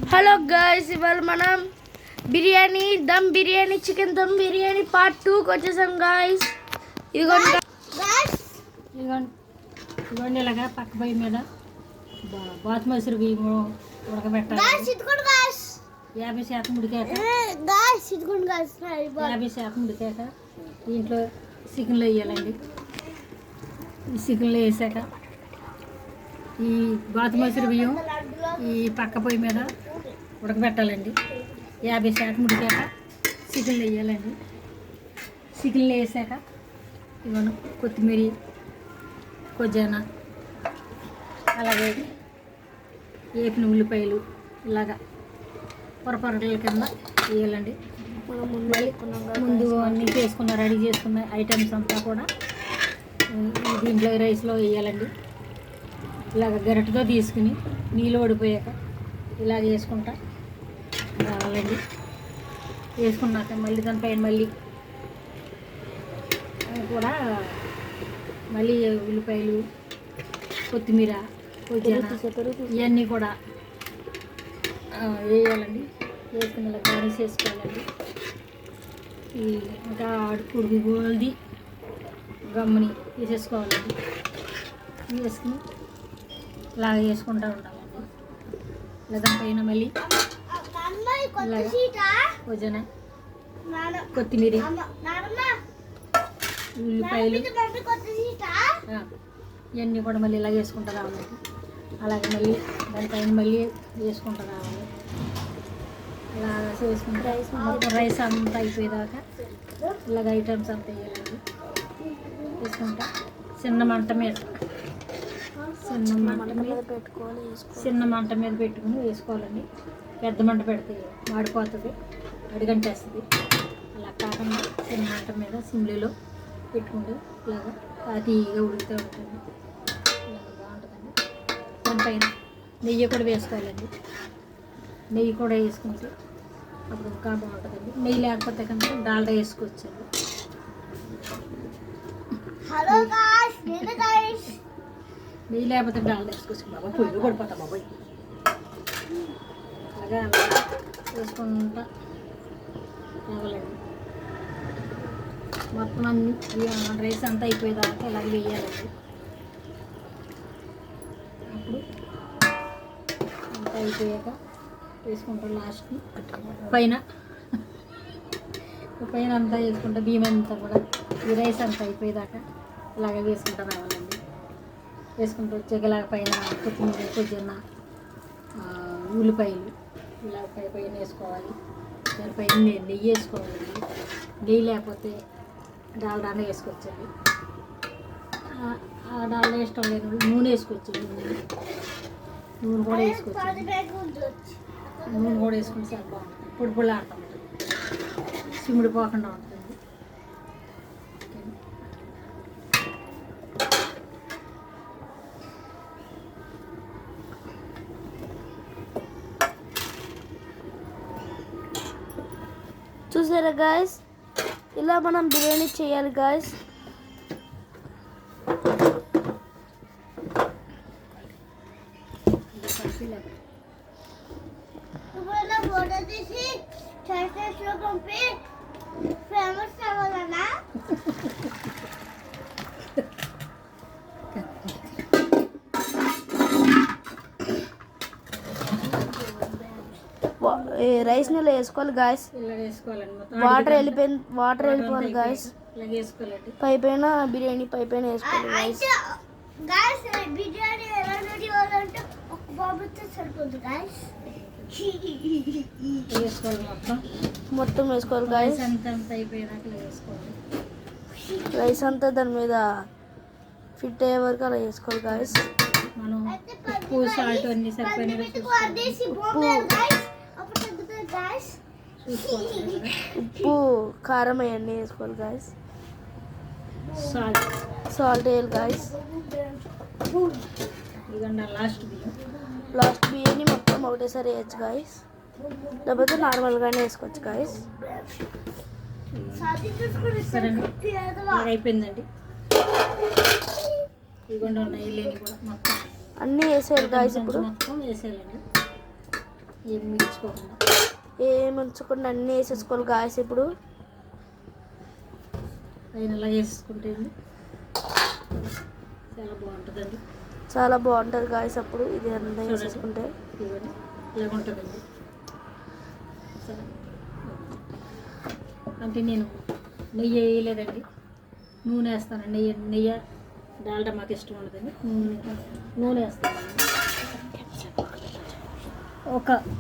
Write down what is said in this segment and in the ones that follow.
Hello guys, ఇవాళ మనం biryani chicken dum biryani part 2కి వచ్చేసాం గైస్. ఇదిగోండి ఇలాగా పక్క పొయ్యి మీద బాస్మతి బియ్యం ఉడకబెట్టాలి. 50% ఉడికాక 50% ఉడికాక దీంట్లో చికెన్లో వేయాలండి. ఈ చికెన్లో వేసాక ఈ బాస్మతి బియ్యం ఈ పక్క పొయ్యి మీద ఉడకబెట్టాలండి. 50% ఉడికాక చికెన్లు వేయాలండి. చికెన్లు వేసాక ఇవన్నీ కొత్తిమీర, కొజ్జాన, అలాగే వేపిన ఉల్లిపాయలు ఇలాగా పొరపొరల కింద వేయాలండి. ముందు అన్నీ రెడీ చేసుకున్న ఐటమ్స్ అంతా కూడా దీంట్లో రైస్లో వేయాలండి. ఇలాగ గరిటతో తీసుకుని నీళ్ళు ఓడిపోయాక ఇలాగ వేసుకుంటా రావాలండి. వేసుకున్నాక మళ్ళీ దానిపైన కూడా మళ్ళీ ఉల్లిపాయలు, కొత్తిమీర, పుదీనా ఇవన్నీ కూడా వేయాలండి. వేసుకుని ఇలా గార్నిష్ చేసుకోవాలండి. ఈ ఇంకా అడుకుడికి గోల్ది గమ్ముని వేసేసుకోవాలండి. వేసుకుని ఇలాగ వేసుకుంటూ ఉండాలండి. ఇలా దానిపైన మళ్ళీ పుదీనా, కొత్తిమీర, ఉల్లిపాయలు ఇవన్నీ కూడా మళ్ళీ ఇలా వేసుకుంటూ రావాలండి. అలాగే మళ్ళీ దానిపైన మళ్ళీ వేసుకుంటూ రావాలి. ఇలా వేసుకుంటే రైస్ అంతా అయిపోయేదాకా ఇలాగ ఐటమ్స్ అంతా వేయాలండి. వేసుకుంటా చిన్న మంట మీద పెట్టుకుని వేసుకోవాలండి. పెద్ద మంట పెడితే మాడిపోతుంది, అడిగంటేస్తుంది. అలా కాకుండా చిన్న మంట మీద సిమ్లీలో పెట్టుకుంటే ఇలాగా తీయగా ఉడుకుతూ ఉంటుంది. ఇలాగ బాగుంటుందండి. దానిపైన నెయ్యి కూడా వేసుకోవాలండి. నెయ్యి కూడా వేసుకుంటే అప్పుడు ఇంకా బాగుంటుందండి. నెయ్యి లేకపోతే కనుక డాల్డా వేసుకోవచ్చండి. నెయ్యి లేకపోతే డాల్డా వేసుకోవచ్చు. బాబా పొయ్యిలో పడిపోతా బాబాయ్. అలాగే అలా వేసుకుంటా రావాలండి. మొత్తం అన్ని రైస్ అంతా అయిపోయేదాకా ఇలాగ వేయాలండి. అప్పుడు అంతా అయిపోయాక వేసుకుంటాం. లాస్ట్కి పైన అంతా వేసుకుంటా బియ్యం అంతా కూడా ఈ రైస్ అంతా అయిపోయేదాకా ఇలాగ వేసుకుంటూ రావాలండి. వేసుకుంటూ వచ్చాక ఇలాగ పైన కొత్తిమీర, పుదీనా, ఉల్లిపాయలు ఇలా పైన వేసుకోవాలి. దానిపైన నెయ్యి వేసుకోవాలండి. నెయ్యి లేకపోతే డాల్డానే వేసుకోవచ్చండి. డాల్డా ఇష్టం లేదు నూనె వేసుకోవచ్చు. నూనె కూడా వేసుకోవచ్చు. నూనె కూడా వేసుకుంటే చాలా బాగుంటుంది. పొడి పొడి ఆడుతూ ఉంటుంది, సిమ్మిడిపోకుండా ఉంటుంది. చూసారా గాయస్, ఇలా మనం బిర్యానీ చేయాలి గాయస్. రైస్ నీళ్ళు వేసుకోవాలి గాయస్. వాటర్ వెళ్ళిపోవాలి గాయస్. పై పైన బిర్యానీ పైన వేసుకోవాలి గాయస్. మొత్తం వేసుకోవాలి గాయస్. రైస్ అంతా దాని మీద ఫిట్ అయ్యే వరకు అలా వేసుకోవాలి గాయస్. మనం ఉప్పు, సాల్ట్ అన్ని సరిపోయిన ఉప్పు, కారం అవన్నీ వేసుకోవాలి గాయస్. సాల్ట్ వేయాలి గాయస్. లాస్ట్ బియ్యాన్ని మొత్తం ఒకటేసారి వేయచ్చు గాయస్. లేకపోతే నార్మల్గానే వేసుకోవచ్చు గాయస్. అయిపోయిందండి. ఇదిగోండి ఉన్నాయి కూడా మొత్తం అన్నీ వేసేయాలి గాయస్. ఇప్పుడు మొత్తం వేసేయాలండి. ఏం మిర్చుకోకుండా ఏం ఉంచకుండా అన్నీ వేసేసుకోవాలి గాయస్. ఇప్పుడు పైన ఇలా వేసేసుకుంటే అండి చాలా బాగుంటుందండి. చాలా బాగుంటుంది గాయస్. అప్పుడు ఇది అంతా వేసేసుకుంటే ఇవన్నీ ఇలా ఉంటుందండి. సరే అంటే నేను నెయ్యి వేయలేదండి, నూనె వేస్తానండి. నెయ్యి డాల్డా మాకు ఇష్టం ఉండదండి. నూనె వేస్తానండి.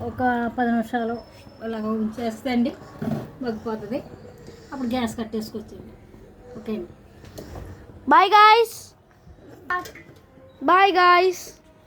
ఒక 10 నిమిషాలు ఇలాగ ఉంచేస్తే అండి మగ్గిపోతుంది. అప్పుడు గ్యాస్ కట్టేసుకొచ్చండి. ఓకే అండి. Bye guys. Bye guys.